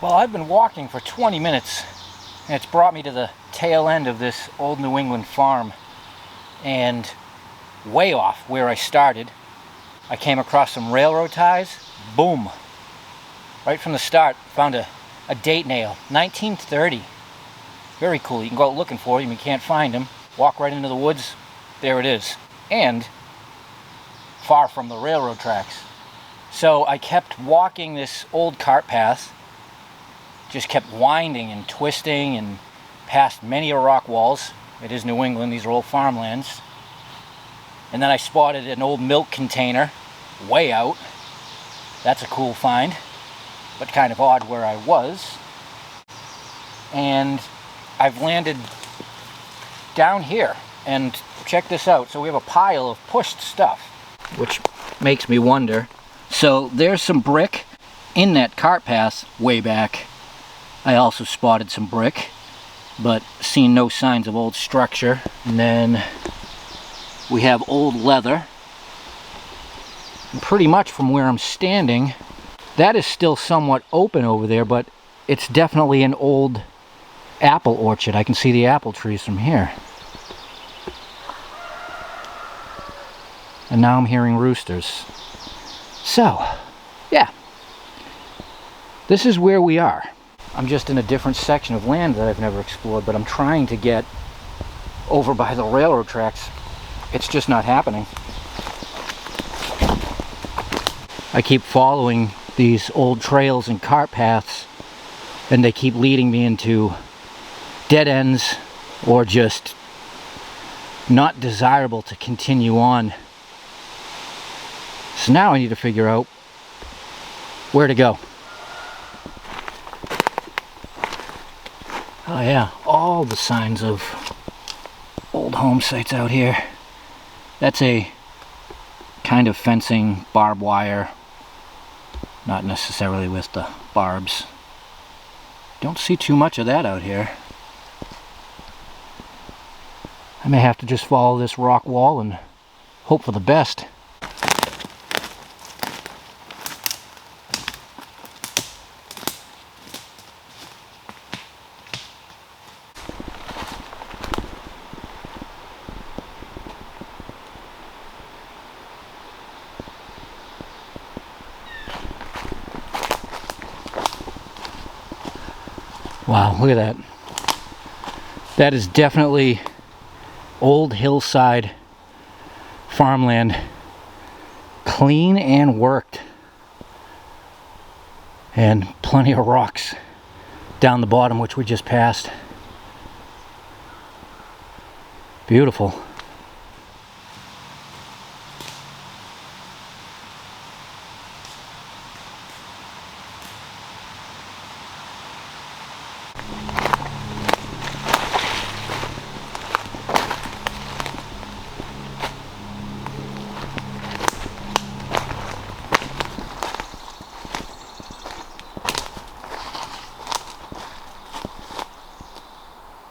Well, I've been walking for 20 minutes and it's brought me to the tail end of this old New England farm, and way off where I started I came across some railroad ties. Boom! Right from the start found a date nail, 1930. Very cool. You can go out looking for them, you can't find them, walk right into the woods, there it is, and far from the railroad tracks. So I kept walking this old cart path, just kept winding and twisting and past many a rock walls. It is New England, these are old farmlands. And then I spotted an old milk container way out. That's a cool find, but kind of odd where I was. And I've landed down here, and check this out. So we have a pile of pushed stuff, which makes me wonder. So there's some brick in that cart path way back. I also spotted some brick, but seen no signs of old structure. And then we have old leather. And pretty much from where I'm standing, that is still somewhat open over there, but it's definitely an old apple orchard. I can see the apple trees from here. And now I'm hearing roosters. So, yeah. This is where we are. I'm just in a different section of land that I've never explored, but I'm trying to get over by the railroad tracks. It's just not happening. I keep following these old trails and cart paths, and they keep leading me into dead ends or just not desirable to continue on. So now I need to figure out where to go. Oh yeah, all the signs of old home sites out here. That's a kind of fencing, barbed wire, not necessarily with the barbs. Don't see too much of that out here. I may have to just follow this rock wall and hope for the best. Wow, look at that. That is definitely old hillside farmland. Clean and worked. And plenty of rocks down the bottom, which we just passed. Beautiful.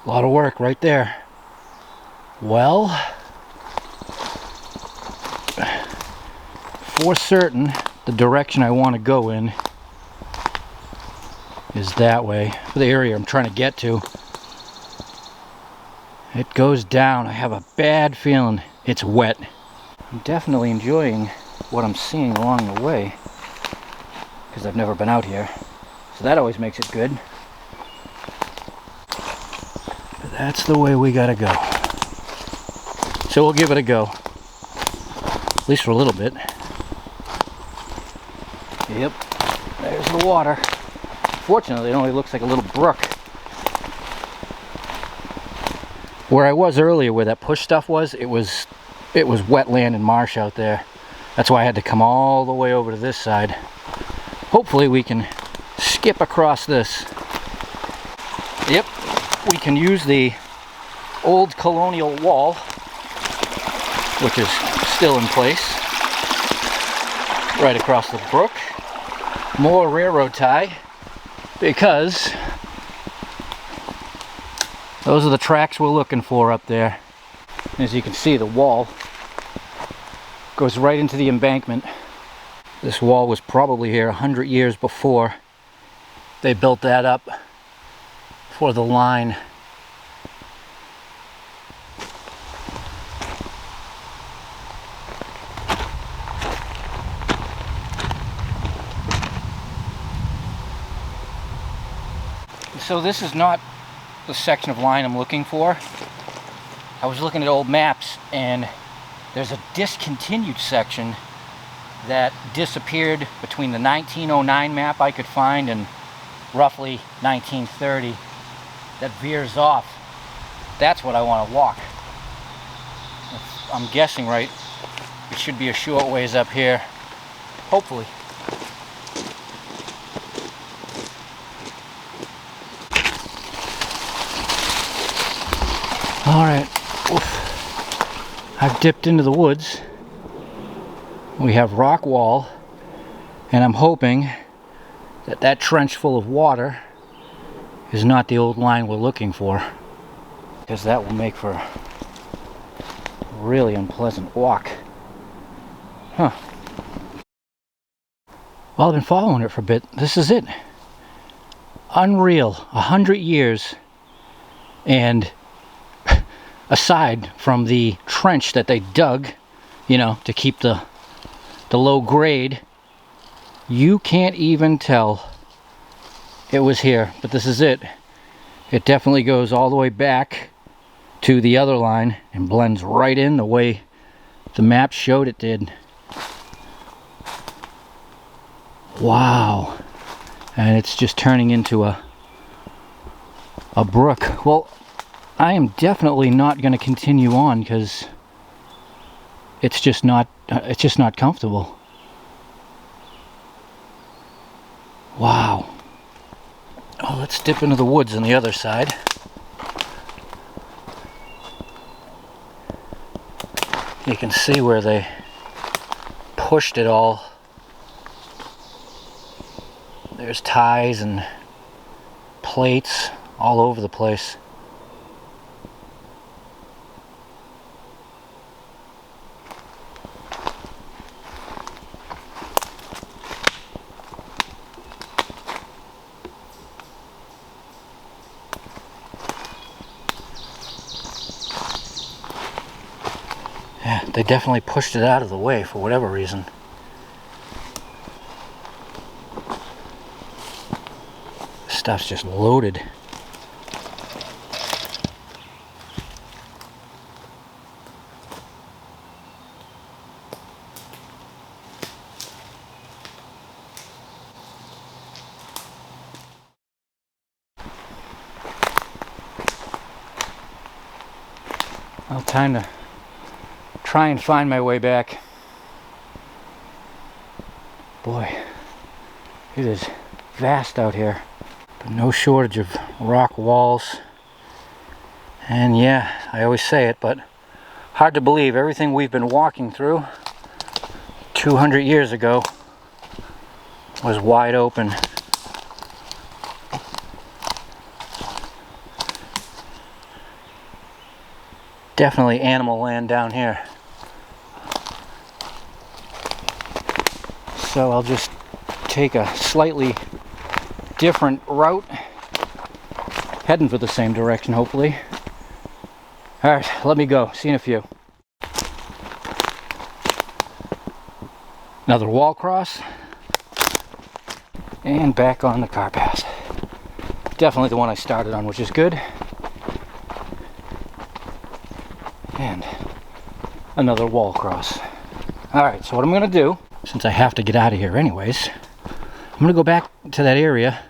A lot of work right there. Well, for certain, the direction I want to go in is that way. For the area I'm trying to get to, it goes down. I have a bad feeling it's wet. I'm definitely enjoying what I'm seeing along the way, because I've never been out here. So that always makes it good. That's the way we gotta go. So we'll give it a go. At least for a little bit. Yep, there's the water. Fortunately, it only looks like a little brook. Where I was earlier, where that push stuff was, it was wetland and marsh out there. That's why I had to come all the way over to this side. Hopefully we can skip across this. Yep. We can use the old colonial wall, which is still in place, right across the brook. More railroad tie, because those are the tracks we're looking for up there. As you can see, the wall goes right into the embankment. This wall was probably here 100 years before they built that up for the line. So this is not the section of line I'm looking for. I was looking at old maps, and there's a discontinued section that disappeared between the 1909 map I could find and roughly 1930 that veers off. That's what I want to walk. If I'm guessing right, it should be a short ways up here, hopefully. Alright, I've dipped into the woods. We have rock wall, and I'm hoping that that trench full of water is not the old line we're looking for, because that will make for a really unpleasant walk. Huh. Well, I've been following it for a bit. This is it. Unreal. 100 years, and aside from the trench that they dug, you know, to keep the low grade, you can't even tell it was here. But this is it. It definitely goes all the way back to the other line and blends right in the way the map showed it did. Wow. And it's just turning into a brook. Well, I am definitely not going to continue on because it's just not comfortable. Wow. Oh, let's dip into the woods on the other side. You can see where they pushed it all. There's ties and plates all over the place. Yeah, they definitely pushed it out of the way for whatever reason. This stuff's just loaded. Well, time to try and find my way back. Boy, it is vast out here, but no shortage of rock walls. And yeah, I always say it, but hard to believe everything we've been walking through 200 years ago was wide open. Definitely animal land down here. So I'll just take a slightly different route, heading for the same direction, hopefully. Alright, let me go. See you in a few. Another wall cross, and back on the car path. Definitely the one I started on, which is good. And another wall cross. Alright, so what I'm going to do, since I have to get out of here anyways, I'm going to go back to that area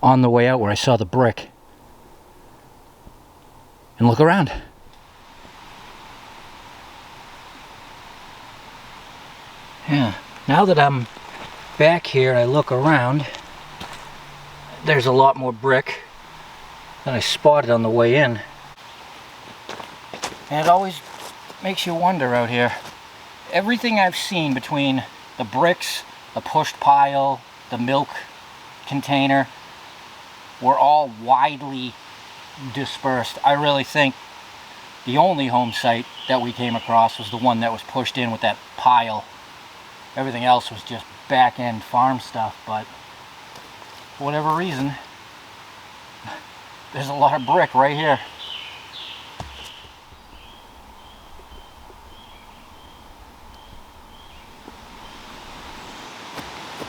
on the way out where I saw the brick and look around. Yeah, now that I'm back here and I look around, there's a lot more brick than I spotted on the way in. And it always makes you wonder out here. Everything I've seen between the bricks, the pushed pile, the milk container, were all widely dispersed. I really think the only home site that we came across was the one that was pushed in with that pile. Everything else was just back-end farm stuff, but for whatever reason, there's a lot of brick right here.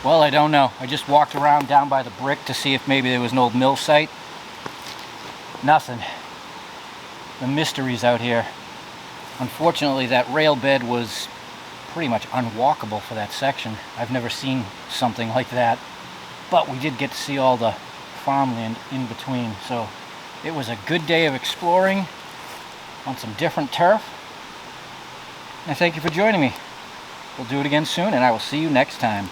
Well, I don't know. I just walked around down by the brick to see if maybe there was an old mill site. Nothing. The mysteries out here. Unfortunately, that rail bed was pretty much unwalkable for that section. I've never seen something like that. But we did get to see all the farmland in between. So it was a good day of exploring on some different turf. And thank you for joining me. We'll do it again soon, and I will see you next time.